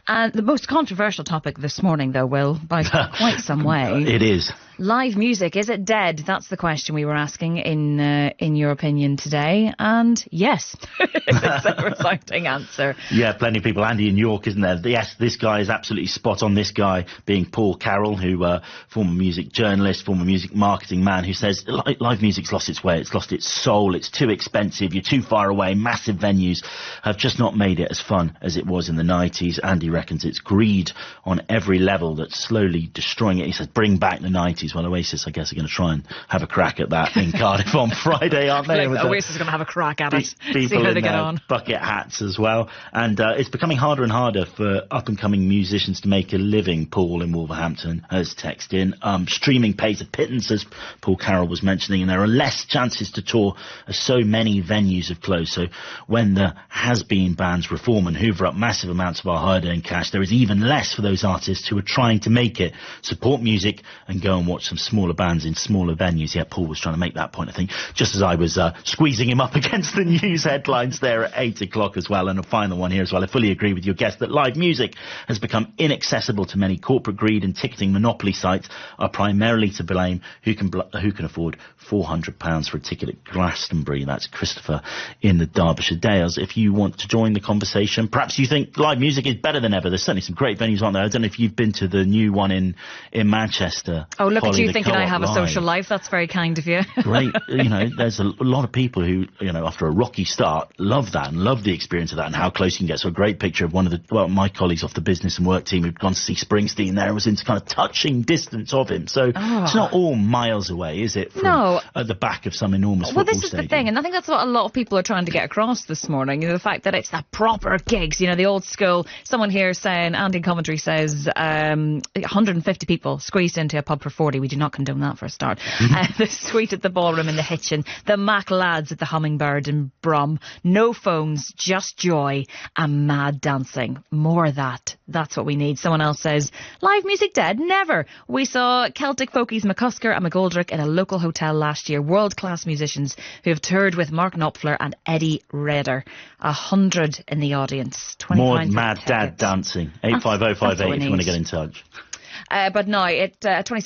And the most controversial topic this morning, though, Will, by quite some way. It is. Live music, is it dead? That's the question we were asking in your opinion today. And yes, it's a resounding answer. Yeah, plenty of people. Andy in York, isn't there? Yes, this guy is absolutely spot on. This guy being Paul Carroll, who former music journalist, former music marketing man, who says live music's lost its way, it's lost its soul, it's too expensive, you're too far away, massive venues have just not made it as fun as it was in the 90s. Andy reckons it's greed on every level that's slowly destroying it. He says, bring back the 90s. Well, Oasis, I guess, are going to try and have a crack at that in Cardiff on Friday, aren't they? Oasis is going to have a crack at it. People in their bucket hats as well. And it's becoming harder and harder for up-and-coming musicians to make a living. Paul in Wolverhampton has texted in. Streaming pays a pittance, as Paul Carroll was mentioning, and there are less chances to tour as so many venues have closed. So when the has-been bands reform and hoover up massive amounts of our hard-earned cash, there is even less for those artists who are trying to make it, support music and go and watch some smaller bands in smaller venues. Yeah, Paul was trying to make that point, I think, just as I was squeezing him up against the news headlines there at 8 o'clock as well. And a final one here as well. I fully agree with your guest that live music has become inaccessible to many. Corporate greed and ticketing monopoly sites are primarily to blame. Who can afford £400 for a ticket at Glastonbury? That's Christopher in the Derbyshire Dales. If you want to join the conversation, perhaps you think live music is better than ever. There's certainly some great venues, aren't there? I don't know if you've been to the new one in Manchester. Oh, look Polly, at you thinking I have a social life. That's very kind of you. Great. There's a lot of people who, after a rocky start, love that and love the experience of that and how close you can get. So a great picture of my colleagues off the business and work team who'd gone to see Springsteen there, was in kind of touching distance of him. So it's not all miles away, is it? At the back of some enormous football stadium. Well, this is the thing, and I think that's what a lot of people are trying to get across this morning, the fact that it's the proper gigs, the old school. Someone here saying, Andy in commentary says, 150 people squeezed into a pub for 40. We do not condone that for a start. The suite at the Ballroom in the Hitchin, the Mac lads at the Hummingbird in Brum. No phones, just joy and mad dancing. More of that. That's what we need. Someone else says, live music dead? Never. We saw Celtic folkies McCusker and McGoldrick in a local hotel last year. World-class musicians who have toured with Mark Knopfler and Eddie Redder. 100 in the audience. More mad dad dancing. 85058 if you want to get in touch. But no, at 27